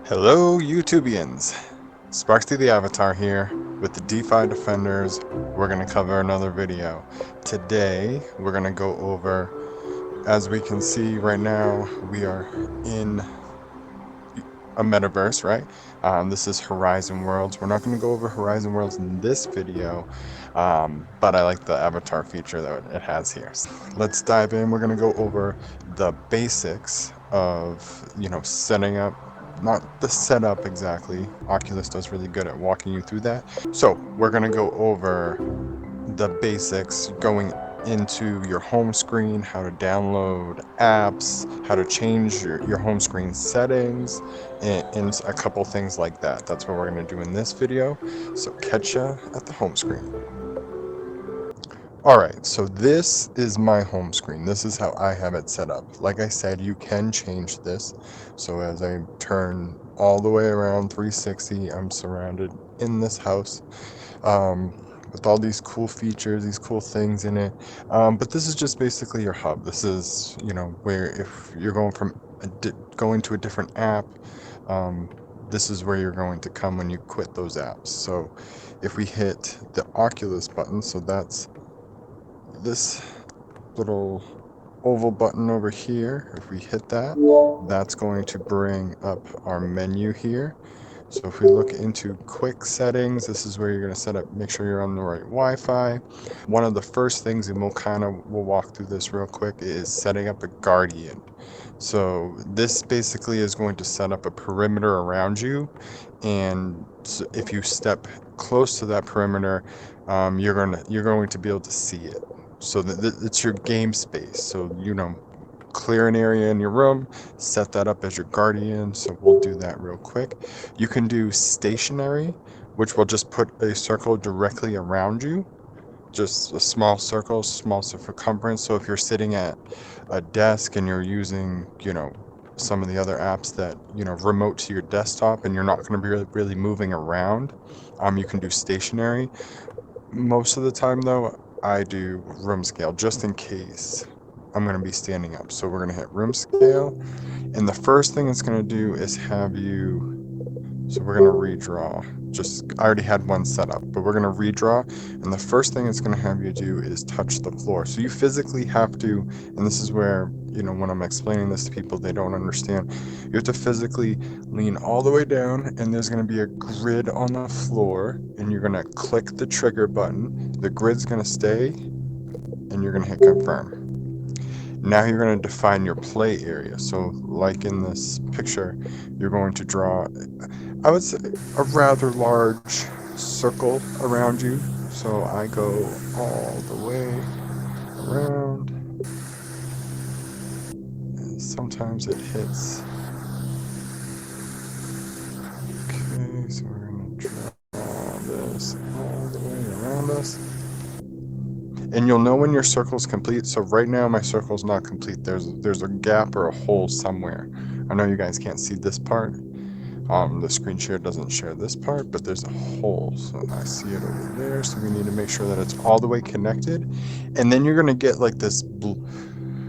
Hello YouTubians, SparXy the Avatar here with the DeFi Defenders. We're going to cover another video. Today we're going to go over, as we can see right now, we are in a metaverse, right? This is Horizon Worlds. We're not going to go over Horizon Worlds in this video, but I like the avatar feature that it has here. So let's dive in. We're going to go over the basics of, setting up, not the setup exactly. Oculus does really good at walking you through that. So we're going to go over the basics, going into your home screen, how to download apps, how to change your home screen settings, and a couple things like that. That's what we're going to do in this video. So catch ya at the home screen. Alright, so this is my home screen. This is how I have it set up. Like I said, you can change this. So as I turn all the way around 360, I'm surrounded in this house. With all these cool features, these cool things in it. But this is just basically your hub. This is, where if you're going from going to a different app, this is where you're going to come when you quit those apps. So if we hit the Oculus button, so that's this little oval button over here, if we hit that, that's going to bring up our menu here. So if we look into quick settings, this is where you're going to set up, make sure you're on the right Wi-Fi. One of the first things, and we'll walk through this real quick, is setting up a guardian. So this basically is going to set up a perimeter around you, and if you step close to that perimeter, you're going to be able to see it. So it's your game space. So clear an area in your room, set that up as your guardian. So we'll do that real quick. You can do stationary, which will just put a circle directly around you, just a small circle, small circumference. So if you're sitting at a desk and you're using, some of the other apps that, remote to your desktop, and you're not going to be really moving around, you can do stationary. Most of the time though, I do room scale just in case I'm going to be standing up. So we're going to hit room scale, and the first thing it's going to do is have you, so we're going to redraw. I already had one set up, but we're going to redraw, and the first thing it's going to have you do is touch the floor. So you physically have to, and this is where, when I'm explaining this to people, they don't understand. You have to physically lean all the way down, and there's going to be a grid on the floor, and you're going to click the trigger button. The grid's going to stay, and you're going to hit confirm. Now you're going to define your play area. So like in this picture, you're going to draw, I would say, a rather large circle around you. So I go all the way around. And sometimes it hits. Okay, so we're going to draw this all the way around us. And you'll know when your circle's complete. So right now my circle's not complete. There's a gap or a hole somewhere. I know you guys can't see this part. The screen share doesn't share this part, but there's a hole. So I see it over there. So we need to make sure that it's all the way connected. And then you're gonna get like this blue,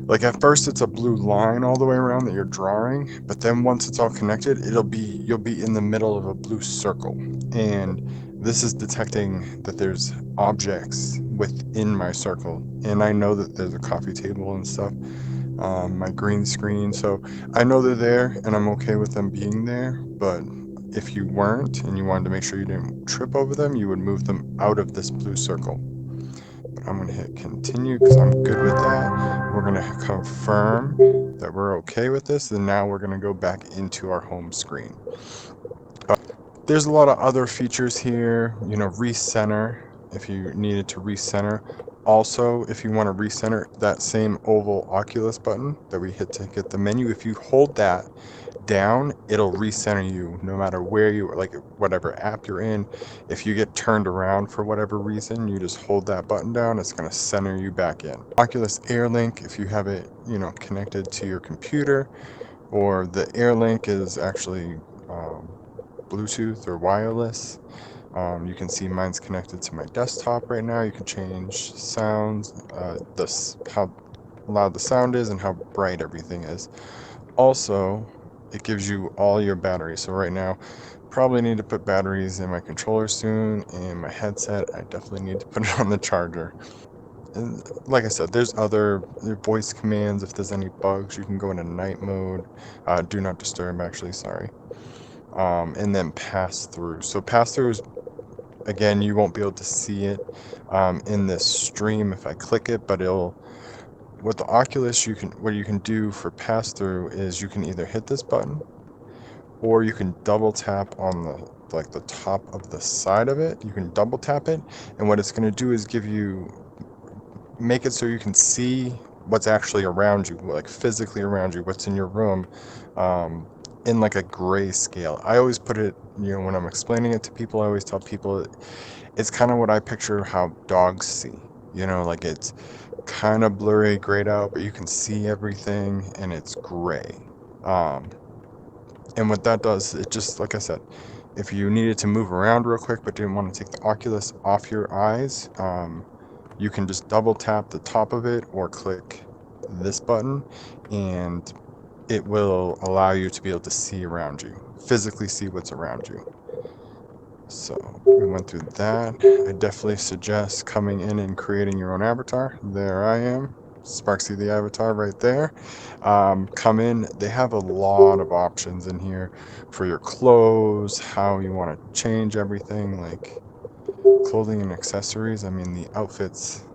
like at first it's a blue line all the way around that you're drawing, but then once it's all connected, you'll be in the middle of a blue circle. And this is detecting that there's objects within my circle. And I know that there's a coffee table and stuff, my green screen. So I know they're there and I'm okay with them being there. But if you weren't and you wanted to make sure you didn't trip over them, you would move them out of this blue circle. But I'm going to hit continue because I'm good with that. We're going to confirm that we're okay with this. And now we're going to go back into our home screen. There's a lot of other features here, recenter, if you needed to recenter. Also, if you want to recenter, that same oval Oculus button that we hit to get the menu, if you hold that down, it'll recenter you no matter where you are, like whatever app you're in. If you get turned around for whatever reason, you just hold that button down, it's going to center you back in. Oculus AirLink, if you have it, connected to your computer, or the AirLink is actually Bluetooth or wireless. You can see mine's connected to my desktop right now. You can change sounds, how loud the sound is and how bright everything is. Also, it gives you all your batteries. So right now, probably need to put batteries in my controller soon, and my headset, I definitely need to put it on the charger. And like I said, there's other voice commands. If there's any bugs, you can go into night mode, do not disturb, actually, sorry. And then pass through. So pass through is, again, you won't be able to see it in this stream if I click it, but it'll, with the Oculus, what you can do for pass through is you can either hit this button, or you can double tap on the top of the side of it. You can double tap it, and what it's going to do is make it so you can see what's actually around you, like physically around you, what's in your room, um, in like a gray scale. I always put it, when I'm explaining it to people, I always tell people it's kind of what I picture how dogs see. Like it's kind of blurry, grayed out, but you can see everything, and it's gray. Um, and what that does, it just, like I said, if you needed to move around real quick but didn't want to take the Oculus off your eyes, you can just double tap the top of it or click this button, and it will allow you to be able to see around you, physically see what's around you. So we went through that. I definitely suggest coming in and creating your own avatar. There I am, SparXy the Avatar right there. Come in, they have a lot of options in here for your clothes, how you want to change everything, like clothing and accessories. I mean, the outfits,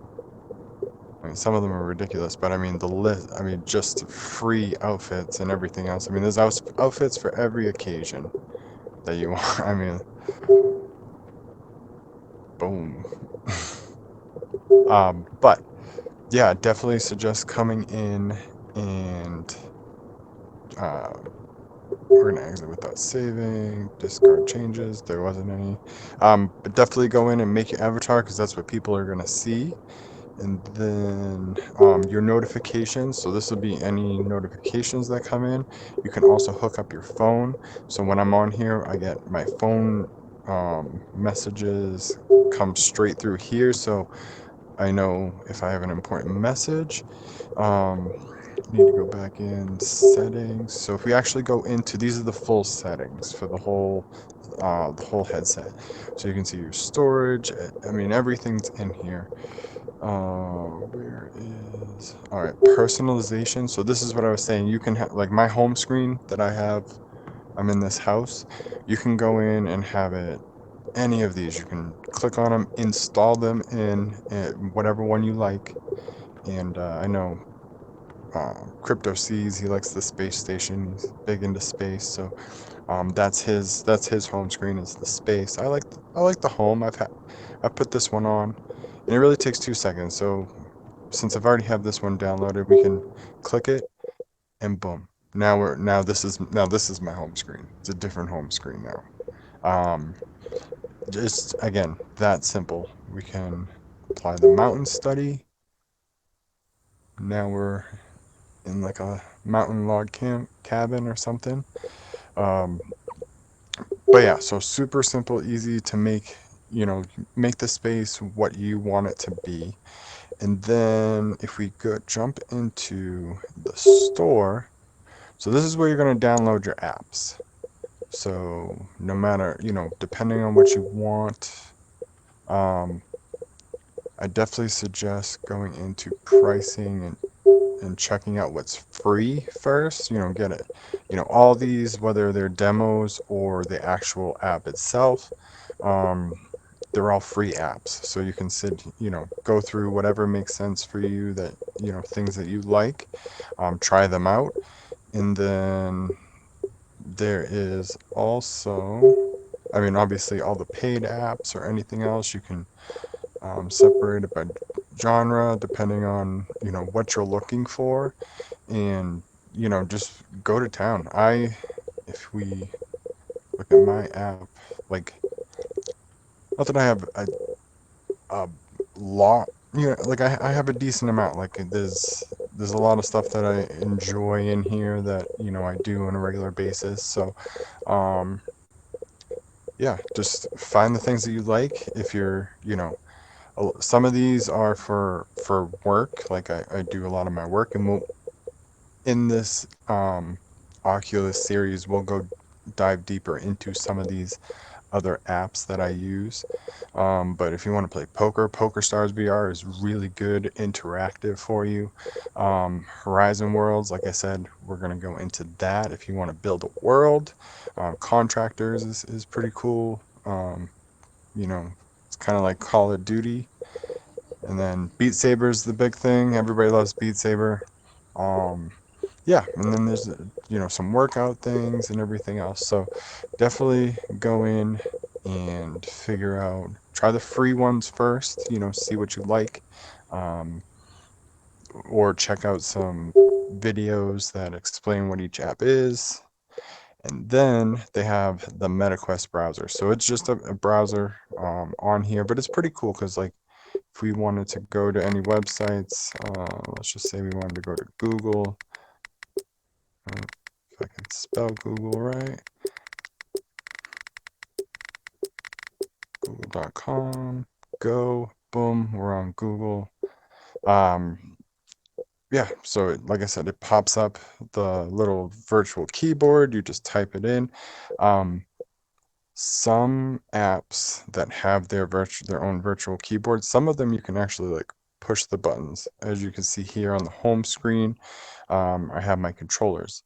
I mean, some of them are ridiculous, but I mean, the list, I mean, just free outfits and everything else. I mean, there's outfits for every occasion that you want. I mean, boom. But yeah, definitely suggest coming in and uh, we're gonna exit without saving. Discard changes. There wasn't any. But definitely go in and make your avatar because that's what people are gonna see. And then your notifications. So this will be any notifications that come in. You can also hook up your phone. So when I'm on here, I get my phone messages come straight through here. So I know if I have an important message. Um, Need to go back in settings. So if we actually go into, these are the full settings for the whole headset. So you can see your storage. I mean, everything's in here. Where is, all right, personalization. So this is what I was saying. You can have, like my home screen that I have, I'm in this house. You can go in and have it, any of these. You can click on them, install them in whatever one you like. And I know Crypto sees, he likes the space station. He's big into space, so that's his home screen is the space. I like the home. I've put this one on, and it really takes 2 seconds. So since I've already have this one downloaded, we can click it, and boom. Now this is my home screen. It's a different home screen now. Um, just again that simple. We can apply the mountain study. Now we're in like a mountain log cabin or something. Um, but yeah, so super simple, easy to make. Make the space what you want it to be. And then if we go jump into the store, so this is where you're going to download your apps. So no matter, depending on what you want, um, I definitely suggest going into pricing and checking out what's free first. Get it. All these, whether they're demos or the actual app itself, um, they're all free apps. So you can go through whatever makes sense for you, that, things that you like, try them out. And then there is also, I mean, obviously all the paid apps or anything else, you can separate it by genre depending on, what you're looking for, and just go to town. If we look at my app, like, not that I have a lot, like I have a decent amount. Like there's a lot of stuff that I enjoy in here that I do on a regular basis. So um yeah, just find the things that you like. If you're, some of these are for work. Like I do a lot of my work, and in this Oculus series, we'll go dive deeper into some of these other apps that I use. But if you want to play poker, PokerStars VR is really good, interactive for you. Horizon Worlds, like I said, we're going to go into that. If you want to build a world, Contractors is pretty cool. You know, it's kind of like Call of Duty. And then Beat Saber's the big thing. Everybody loves Beat Saber. Um, yeah, and then there's some workout things and everything else. So definitely go in and figure out. Try the free ones first. See what you like, um, or check out some videos that explain what each app is. And then they have the MetaQuest browser. So it's just a browser on here, but it's pretty cool because like if we wanted to go to any websites, let's just say we wanted to go to Google. If I can spell Google right, google.com, go, boom, we're on Google. Yeah, so like I said, it pops up the little virtual keyboard. You just type it in. Um, some apps that have their own virtual keyboard, some of them you can actually like push the buttons. As you can see here on the home screen, I have my controllers.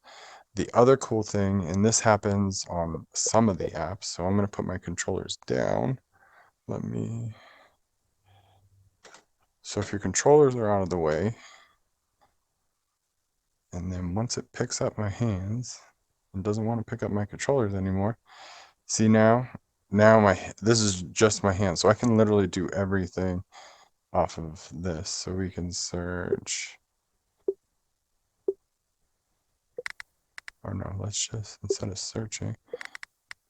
The other cool thing, and this happens on some of the apps, so I'm going to put my controllers down. So if your controllers are out of the way, and then once it picks up my hands, and doesn't want to pick up my controllers anymore, see now this is just my hand, so I can literally do everything off of this. So we can search, or no, let's just, instead of searching,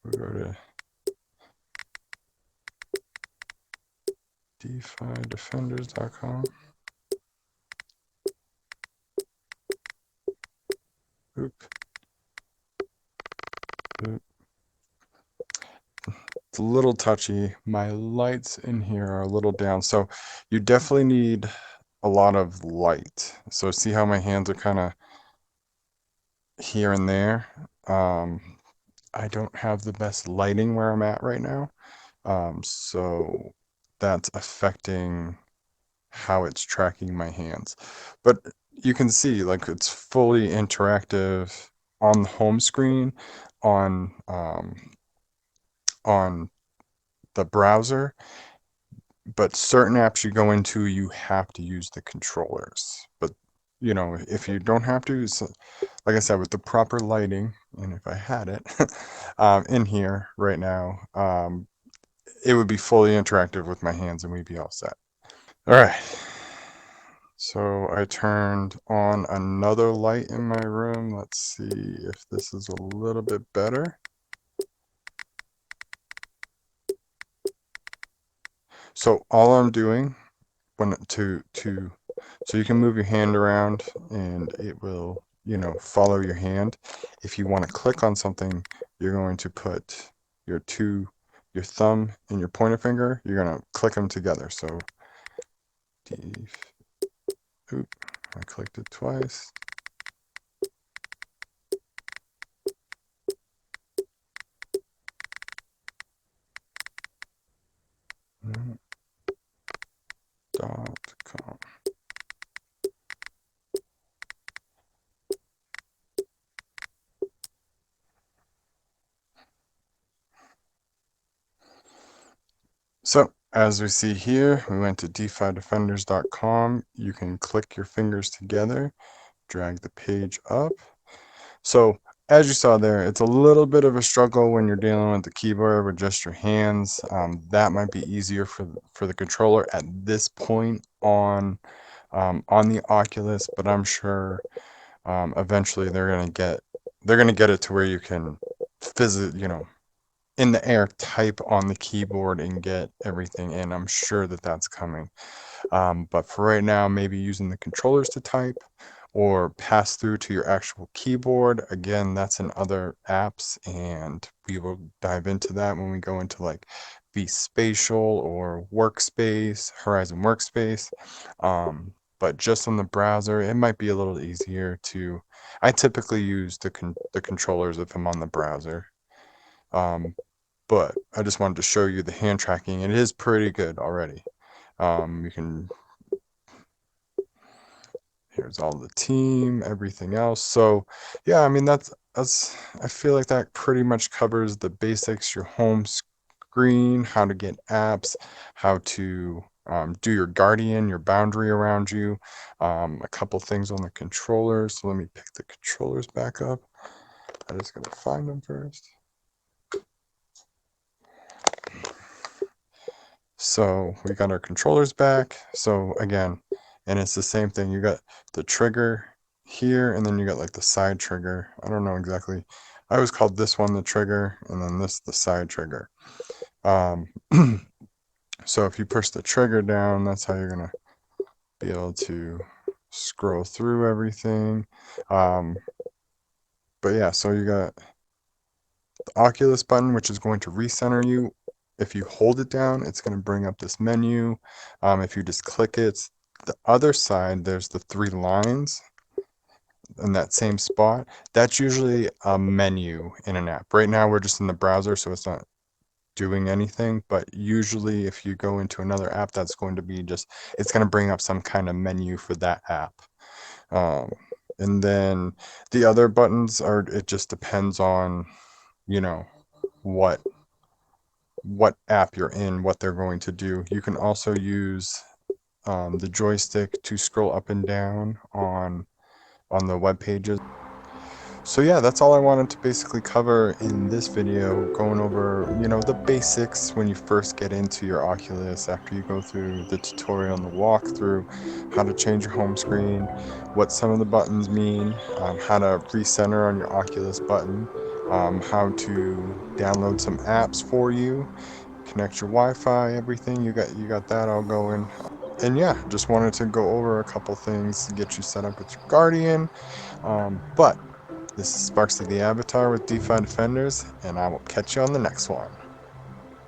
we go to defidefenders.com. Oop, oop. It's a little touchy. My lights in here are a little down, so you definitely need a lot of light. So see how my hands are kind of here and there. I don't have the best lighting where I'm at right now. So that's affecting how it's tracking my hands. But you can see like it's fully interactive on the home screen, on the browser. But certain apps you go into, you have to use the controllers. But if you don't have to, so, like I said, with the proper lighting, and if I had it in here right now, it would be fully interactive with my hands, and we'd be all set. All right. So I turned on another light in my room. Let's see if this is a little bit better. So all I'm doing so you can move your hand around and it will, follow your hand. If you want to click on something, you're going to put your thumb and your pointer finger, you're going to click them together. So oop, I clicked it twice. .com. So as we see here, we went to defidefenders.com. You can click your fingers together, drag the page up. So as you saw there, it's a little bit of a struggle when you're dealing with the keyboard with just your hands. That might be easier for the controller at this point on the Oculus, but I'm sure eventually they're gonna get it to where you can in the air type on the keyboard and get everything in. I'm sure that that's coming. But for right now, maybe using the controllers to type or pass through to your actual keyboard. Again, that's in other apps, and we will dive into that when we go into like the spatial or workspace, Horizon Workspace. but just on the browser, it might be a little easier to. I typically use the controllers if I'm on the browser. But I just wanted to show you the hand tracking. It is pretty good already. You can. Here's all the team, everything else. So, yeah, I mean that's I feel like that pretty much covers the basics, your home screen, how to get apps, how to do your guardian, your boundary around you, a couple things on the controllers. So let me pick the controllers back up. I'm just gonna find them first. So we got our controllers back. So again, and it's the same thing. You got the trigger here, and then you got like the side trigger. I don't know exactly. I always called this one the trigger, and then this the side trigger. Um, so if you push the trigger down, that's how you're gonna be able to scroll through everything. But yeah, so you got the Oculus button, which is going to recenter you. If you hold it down, it's going to bring up this menu. If you just click it, the other side, there's the three lines in that same spot. That's usually a menu in an app. Right now, we're just in the browser, so it's not doing anything. But usually, if you go into another app, that's going to be just, it's going to bring up some kind of menu for that app. And then the other buttons are, it just depends on, you know, what app you're in, what they're going to do. You can also use the joystick to scroll up and down on the web pages. So yeah, that's all I wanted to basically cover in this video, going over, the basics when you first get into your Oculus, after you go through the tutorial and the walkthrough, how to change your home screen, what some of the buttons mean, how to recenter on your Oculus button, how to download some apps for you, connect your Wi-Fi, everything. You got that all going. And yeah, just wanted to go over a couple things to get you set up with your Guardian. But this is SparXy the Avatar with DeFi Defenders, and I will catch you on the next one.